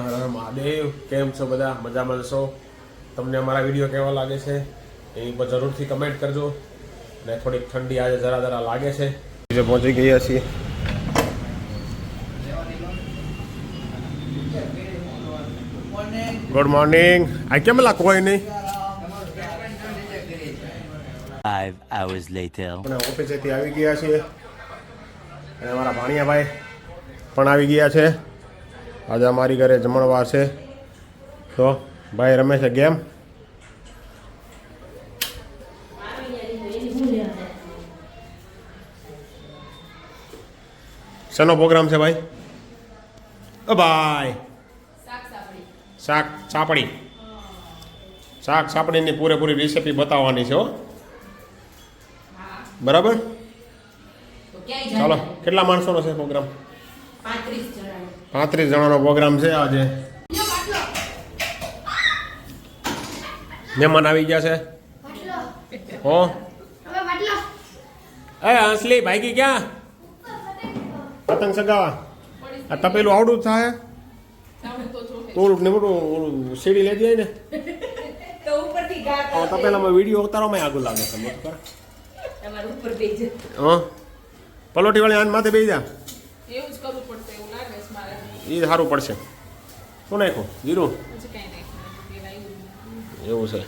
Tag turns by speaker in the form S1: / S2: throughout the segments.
S1: મહાદેવ, કેમ છો બધા? મજામાં છો? તમને અમારા વિડીયો કેવા લાગે છે એની પર જરૂરથી કમેન્ટ કરજો. ને થોડીક ઠંડી આજે જરા લાગે છે. પહોંચી ગયા છીએ. Good morning. આ કેમ કોઈ નહીં?
S2: 5 hours later.
S1: ઓફિસેથી આવી ગયા છીએ અને અમારા ભાણિયાભાઈ પણ આવી ગયા છે. આજે અમારી ઘરે જમણવાર છે. તો ભાઈ રમે છે ગેમ. શેનો પ્રોગ્રામ છે ભાઈ? ભાઈ શાક સાપડીની પૂરેપૂરી રેસીપી બતાવવાની છે હો. બરાબર, ચાલો. કેટલા માણસોનો છે પ્રોગ્રામ? 35 જણાનો પ્રોગ્રામ છે આજે. મહેમાન આવી ગયા છે. હો એ હંસલી ભાઈ ક્યાં? પતંગ સગાવા. આ તપેલું આવડું જ થાય. થોડુંક ને મોટું સીડી લઈ જાય ને તપેલામાં વિડીયો ઉતારવામાં આગળ લાગે છે. પલોટી વાળી આન માથે બેસી જા. એ સારું પડશે. શું નાખો? જીરું એવું છે.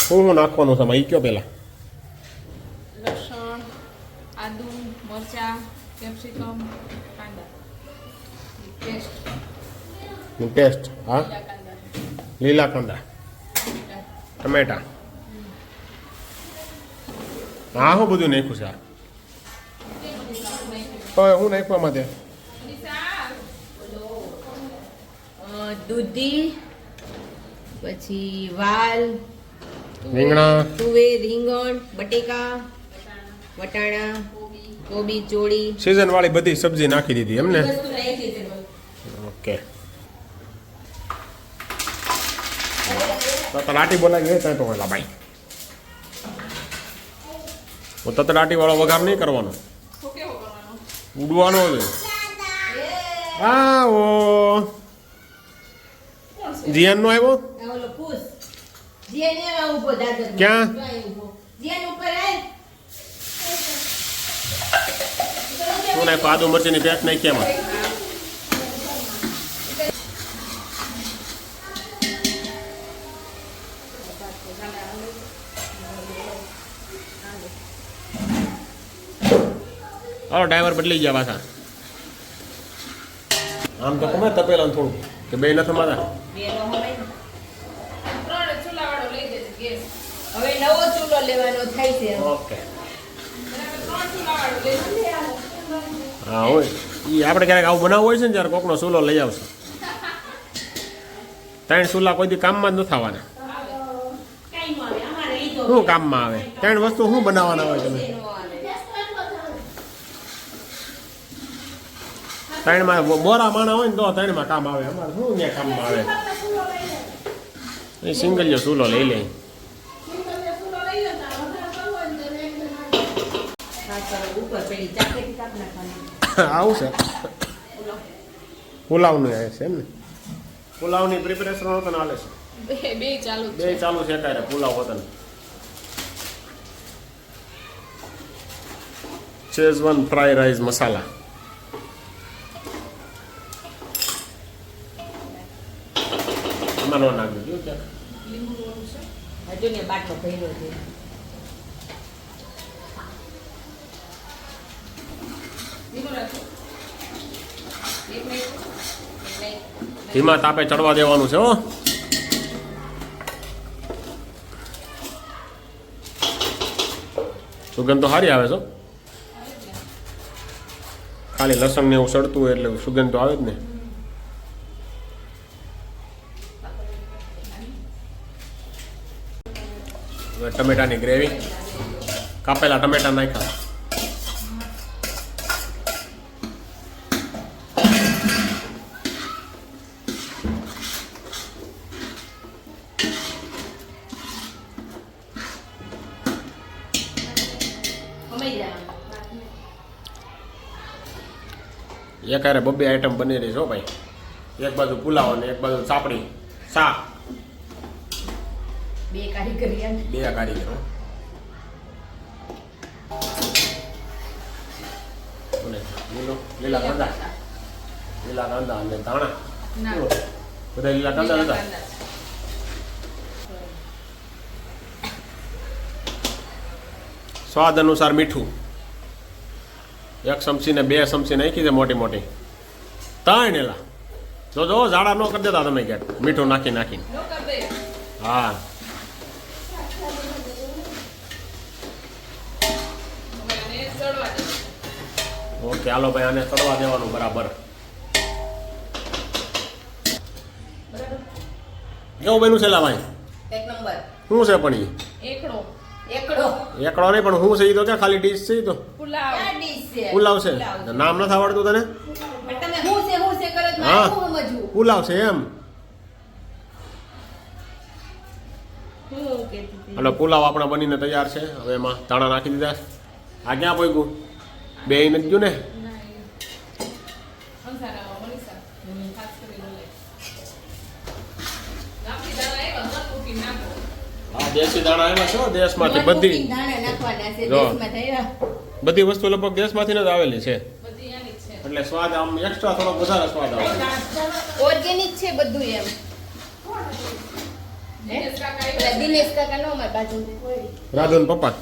S1: શું નાખવાનું છે એ કયો પેલા?
S3: લસણ, આદુ, મરચા, કેપ્સિકમ, કાંદા,
S1: પેસ્ટ. હા, લીલા કાંદા, ટમેટા. હા, હું બધું નાખ્યું છે. હું નાખવા માટે
S3: દૂધી, પછી વાલ,
S1: રીંગણા,
S3: તુવેર, રીંગણ, બટેકા, વટાણા, કોબી, ચોળી,
S1: સીઝન વાળી બધી સબ્જી નાખી દીધી એમને? ઓકે. તતડાટી બોલાવી હોય તો પેલા ભાઈ તતડાટી વાળો વઘાર નહીં કરવાનો, ઉડવાનો છે. હા, ઓ જીયાન નો આવ્યો ક્યાં? શું નાખ્યું? આદુ મરચીની પેસ્ટ નાખી એમાં. હાલો, ડ્રાઈવર બદલી ગયા પાછા. આમ તો કમે તપેલા થોડું કે બે નથી મારા.
S3: હવે નવો ચૂલો લેવાનો થાય છે.
S1: ઓકે. હા હોય. એ આપણે ક્યારેક આવું બનાવવું હોય છે ને ત્યારે કોકનો ચૂલો લઈ આવશે. 3 ચૂલા કોઈ દી કામમાં જ ન થવાના. શું કામમાં આવે? 3 વસ્તુ શું બનાવવાના હોય તમે? 3માં બોરા માણા હોય ને તો 3માં કામ આવે. અમારે શું ત્યાં કામમાં આવે? એ સિંગલિયો ચૂલો લઈ લે. આવું છે. પુલાવનું આવે છે એમ ને? પુલાવની પ્રિપેરેશન હોતો ને હાલે છે.
S3: બે
S1: ચાલુ છે ત્યારે પુલાવ હોતો ને. શેઝવાન ફ્રાઈ રાઈસ મસાલા. એમાં નો નાખી દીધું ક્યાં?
S3: હજુ ને બાટલો ભર્યો છે.
S1: ધીમા તાપે ચડવા દેવાનું છે હો. સુગંધ તો સારી આવે છે. ખાલી લસણ ને એવું સડતું હોય એટલે સુગંધ તો આવે જ ને. ટમેટાની ગ્રેવી, કાપેલા ટમેટા નાખ્યા. એક હારે બબ્બે આઈટમ બની રહી છે હો ભાઈ. એક બાજુ પુલાવ અને એક બાજુ ચાપડી શાક.
S3: બે કારીગરી આને.
S1: બે કારીગરો. અને લીલા કાંદા અને ધાણા.
S3: ના.
S1: બધા લીલા કાંદા હતા. સ્વાદ અનુસાર મીઠું. એક ચમચી ને 2 ચમચી નાખી છે મોટી મોટી. ત્રણ એલા જો ઝાડા ન કરી દેતા તમે ક્યાંક મીઠું નાખીને.
S3: નો કર દે.
S1: હા
S3: હવે આને ચડવા દે.
S1: ઓકે હાલો ભાઈ આને તળવા દેવાનું બરાબર.
S3: બરાબર.
S1: કેવું બન્યું છે લા ભાઈ?
S3: એક નંબર.
S1: શું છે પણ
S3: એકડો
S1: એકડો નહીં પણ શું છે એ તો ક્યાં ખાલી ડીશ છે એ તો
S3: પુલાવ. ક્યાં ડીશ છે?
S1: પુલાવ છે. નામ નથી આવડતું તને?
S3: પણ તમે હું છે કરો તો
S1: હા.
S3: મારે શું સમજવું?
S1: પુલાવ છે એમ.
S3: હું કહેતી હતી.
S1: હાલો પુલાવ આપણા બનીને તૈયાર છે. હવે એમાં ધાણા નાખી દીધા. આ ક્યાં પોઈગું? બે નથી ગયું ને? હા દેશી દાણા આવ્યા છે હો, દેશમાંથી બધી
S3: મરચું દાણા નાખવાના છે
S1: જો.
S3: દેશમાં થયા.
S1: બધી વસ્તુ લગભગ દેશમાંથી જ આવેલી છે. એટલે સ્વાદ આમ એક્સ્ટ્રા થોડો વધારે સ્વાદ આવે.
S3: ઓર્ગેનિક છે બધું એમ. પેલા દિનેશ કાકા નો અમારી બાજુ
S1: રાજુ ને પપ્પા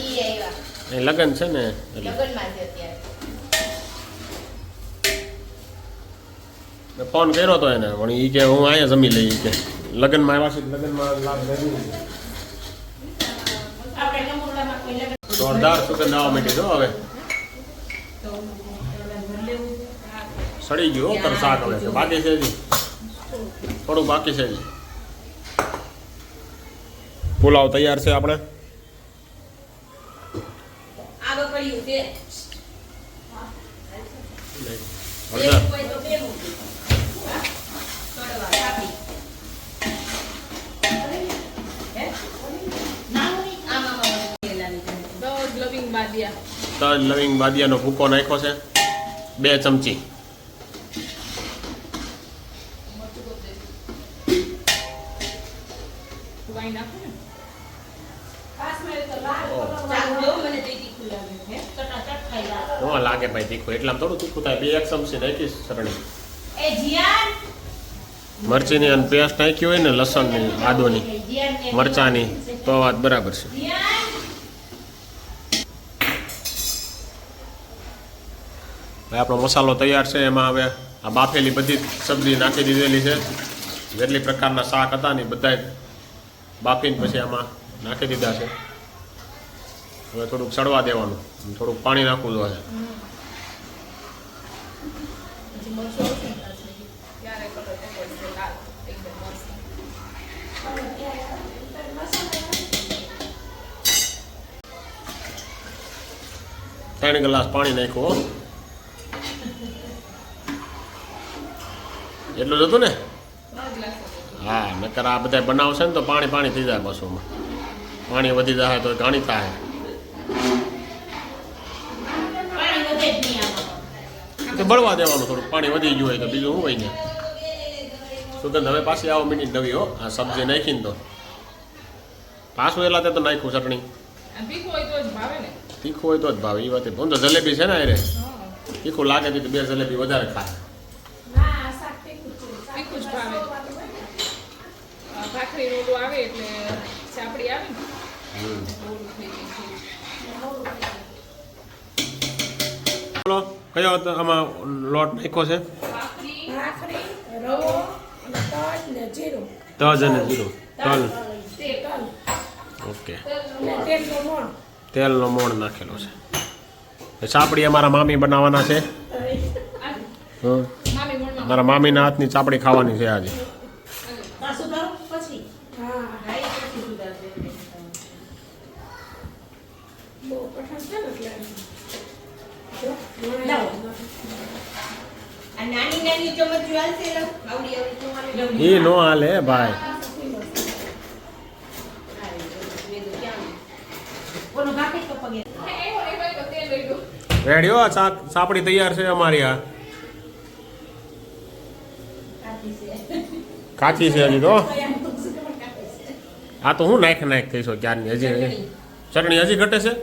S3: ઈ આવ્યા
S1: એ લગન છે ને એટલે
S3: લગનમાં છે અત્યારે.
S1: મેં ફોન કર્યો હતો એને પણ એ કે હું અહીંયા જમી લઈ કે લગનમાં આવ્યા છે લગનમાં લાભ લેવું. જોરદાર સુગંધ આવવા માંડી જો હવે. સડી ગયું હો કર શાક હવે બાકી છે હજી થોડું બાકી છે હજી. પુલાવ તૈયાર છે આપણે.
S3: આગળ પડ્યું છે
S1: હળદર
S3: કોઈ તો બે મૂકી. હા? તળવા કાપી. હે? આમ પેલાની જેમ.
S1: તજ લવિંગ બાદિયાનો ભૂકો નાખ્યો છે 2 ચમચી.
S3: ચાક જો મને તે તીખું લાગે. હે? ચટાચટ ખાઈ લા.
S1: ન લાગે ભાઈ તીખું એટલામાં થોડું તીખું થાય. 2 ચમચી નાખીશ સરણી.
S3: એ જીયાન
S1: મરચીની અને પેસ્ટ નાખી હોય ને લસણની આદુની
S3: જીયાન
S1: મરચાની તો વાત બરાબર છે.
S3: જીયાન
S1: હવે આપણો મસાલો તૈયાર છે. એમાં હવે આ બાફેલી બધી સબ્જી નાખી દીધેલી છે. જેટલી પ્રકારના શાક હતા ને બધા બાફીને પછી આમાં નાખી દીધા છે. હવે થોડુંક સડવા દેવાનું. થોડુંક પાણી નાખવું જોઈએ. ત્રણ ગ્લાસ પાણી નાખ્યું હો. એટલું જ હતું ને? હા નકર આ બધા બનાવશે ને તો પાણી થઈ જાય બસોમાં. પાણી વધી જાય તો ઘણી થાય.
S3: પાણી વધે જ નહીં આમાં.
S1: તો બળવા દેવાનું થોડુંક પાણી વધી ગયું હોય તો બીજું શું હોય ને. સુગંધ હવે પાછી આવો મિનિટ નવી હો આ સબ્જી નાખીને તો. પાછું એલા તે તો નાખ્યું ચટણી. તીખું હોય તો જ ભાવે એ વાત. હું તો જલેબી છે ને અરે તીખું લાગે તો 2 જલેબી વધારે ખાય.
S4: ભાખરી રોટલો આવે એટલે ચાપડી આવે ને
S1: બોલો કયો હતો આમાં લોટ નાખ્યો છે?
S4: ભાખરી રવો અને તજ ને જીરું
S1: તજ અને જીરું. તલ
S4: તેલ
S1: ઓકે.
S4: અને તેલનો મોણ.
S1: તેલનો મોણ નાખેલો છે. ચાપડી અમારા મામી બનાવવાના છે. હં.
S4: મામી મોણમાં
S1: મારા મામીના હાથની ચાપડી ખાવાની છે આજે.
S3: સુધારો પછી
S4: હા
S3: હા એ પછી સુધારશે.
S4: બહુ કઠણ છે ને એટલે
S3: લાવો. આ નાની નાની ચમચીઓ હાલશે લો આવડી આવડી તમારે
S1: એ નો હાલે ભાઈ.
S3: ઓનો ભાખરી તો પગે
S4: એવો તો તેલ લઈ દો
S1: રેડી હો, શાક સાપડી તૈયાર છે અમારી. આ કાચી છે હજી તો. આ તો હું નાખ થઈશો ક્યારની. હજી ચટણી હજી ઘટે છે.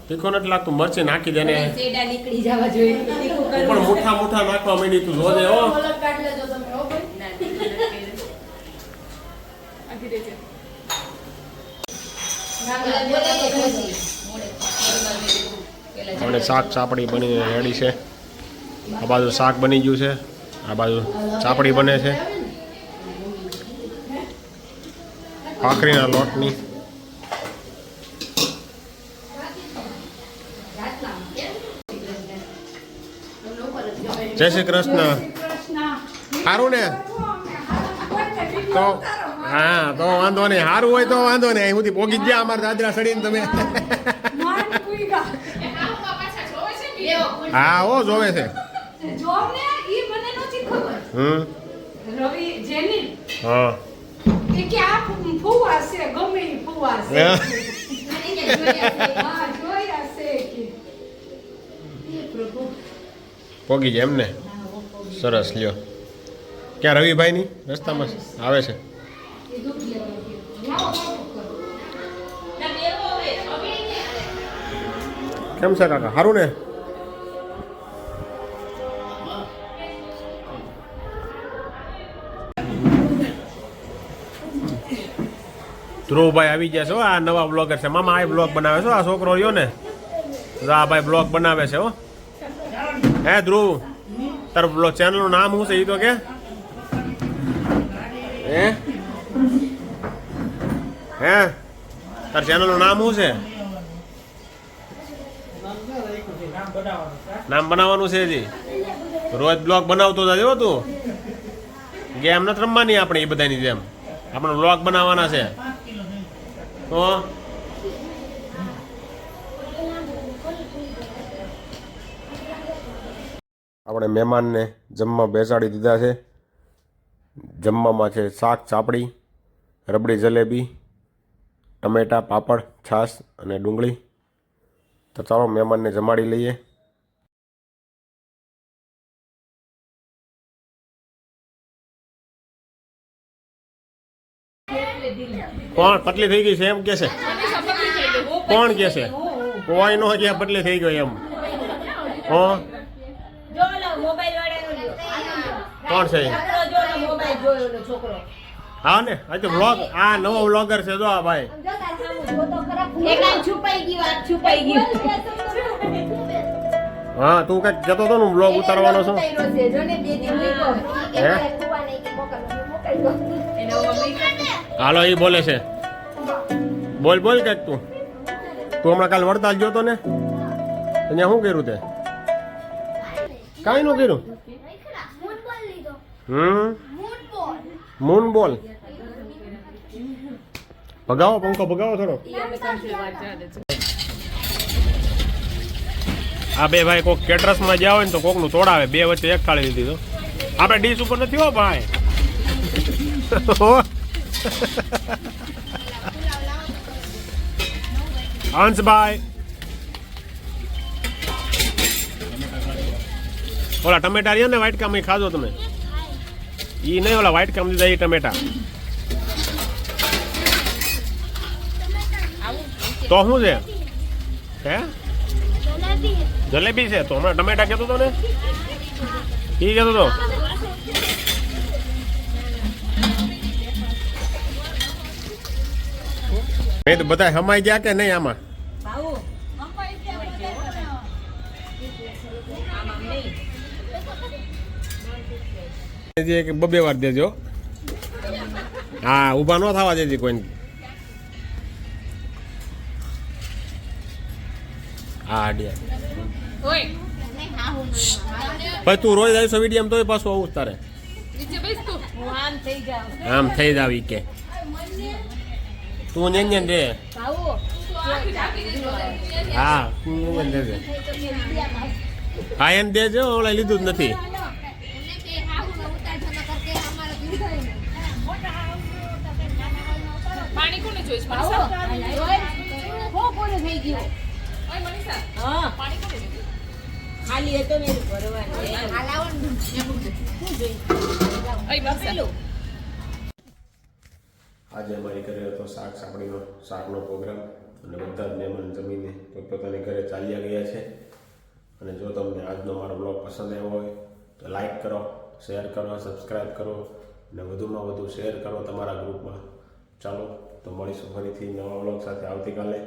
S1: તીખું નથી લાગતું. મરચી નાખી દે ને.
S3: શેડા નીકળી જવા જોઈએ.
S1: પણ મુઠ્ઠા મુઠ્ઠા નાખવા માંડી તું જોજે હો. આપણે શાક ચાપડી બની રેડી છે. આ બાજુ શાક બની ગયું છે, આ બાજુ ચાપડી બને છે ભાખરીના લોટની. જય શ્રી કૃષ્ણ. સારું ને? તો હા, તો વાંધો નહીં. સારું હોય તો વાંધો નહીં. અહીં સુધી પોગી જ ગયા અમારા દાદરા સડીને તમે. હા હો, જોવે છે. હા પોગી જાય એમને. સરસ લ્યો. ક્યાં રવિભાઈ ની રસ્તામાં આવે છે? કેમ છે કાકા? સારું ને? ધ્રુવભાઈ આવી ગયા છે. આ નવા બ્લોગર છે. મામા આ બ્લોગ બનાવે છે. આ છોકરો રહ્યો ને, આ ભાઈ બ્લોગ બનાવે છે. હો હે ધ્રુવ, તાર ચેનલ નું નામ શું છે એ તો કે? હે તાર ચેનલ નું નામ શું છે? નામ બનાવવાનું છે હજી. રોજ બ્લોગ બનાવતો જજો તું. ગેમ નથી રમવાની આપણે એ બધાની જેમ. આપણે બ્લોગ બનાવવાના છે. તો આપણે મહેમાનને જમવા બેસાડી દીધા છે. જમવામાં છે શાક ચાપડી, રબડી જલેબી, ટમેટા, પાપડ, છાશ અને ડુંગળી. તો ચાલો મહેમાનને જમાડી લઈએ. કોણ પતલી થઈ ગઈ છે એમ કે છે? કોણ કે છે? કોઈ નો કે પતલી થઈ ગઈ એમ. કોણ છે? હા ને, આ તો વ્લોગ, આ નવો વ્લોગર છે. જો આ ભાઈ હા, તું કઈક જતો હતો ને વ્લોગ ઉતારવાનો છો? હાલો, એ બોલે છે. બોલ બોલ કઈક તું. તું હમણાં કાલ વડતાલ ગયો તો ને, અહીંયા શું કર્યું તે? કાંઈ નું કર્યું? મૂન બોલ. ભગાવો પંખો, ભગાવો થોડો. આ બે ભાઈ કોક કેટરસમાં ગયા હોય ને તો કોકનું તોડાવે. બે વચ્ચે એક થાળી લીધી તો. આપણે ડીશ ઉપર નથી હો ભાઈ. હંસભાઈ, ઓલા ટમેટા રહ્યા ને વ્હાઈટ કામ, એ ખાજો તમે. ઈ નહીં, ઓલા વ્હાઈટ કામ દીધા એ ટમેટા. તો શું છે? હે જલેબી છે? તો હમણાં ટમેટા કહેતો હતો ને, ઈ કહેતો હતો. મેં તો બધા હમાઈ ગયા કે નહીં આમાં? બબે વાર દેજો. હા, ઊભા ન થવા દેજે કોઈ. હા ભાઈ, તું રોજ આવીશ વિડીયો તો પાછું આવું તારે આમ થઈ જાવ. ઈ કે તું ને દે. હા, દેજે. હા, એમ દેજે. ઓલા લીધું જ નથી.
S5: પાણી કોને જોઈશ? મનીષા? હો કોને થઈ ગયું? ઓય મનીષા. હા, પાણી કોને?
S3: ખાલી હતો ને એનું ભરવાનું.
S4: આ લાવો ને શું જોઈ
S3: પેલું.
S1: આજે અમારી ઘરે હતો શાકનો પ્રોગ્રામ અને બધા જ મહેમાન જમીને પોતપોતાની ઘરે ચાલ્યા ગયા છે. અને જો તમને આજનો મારો બ્લોગ પસંદ આવ્યો હોય તો લાઈક કરો, શેર કરો, સબસ્ક્રાઈબ કરો અને વધુમાં વધુ શેર કરો તમારા ગ્રુપમાં. ચાલો તો મળીશું ફરીથી નવા બ્લોગ સાથે આવતીકાલે.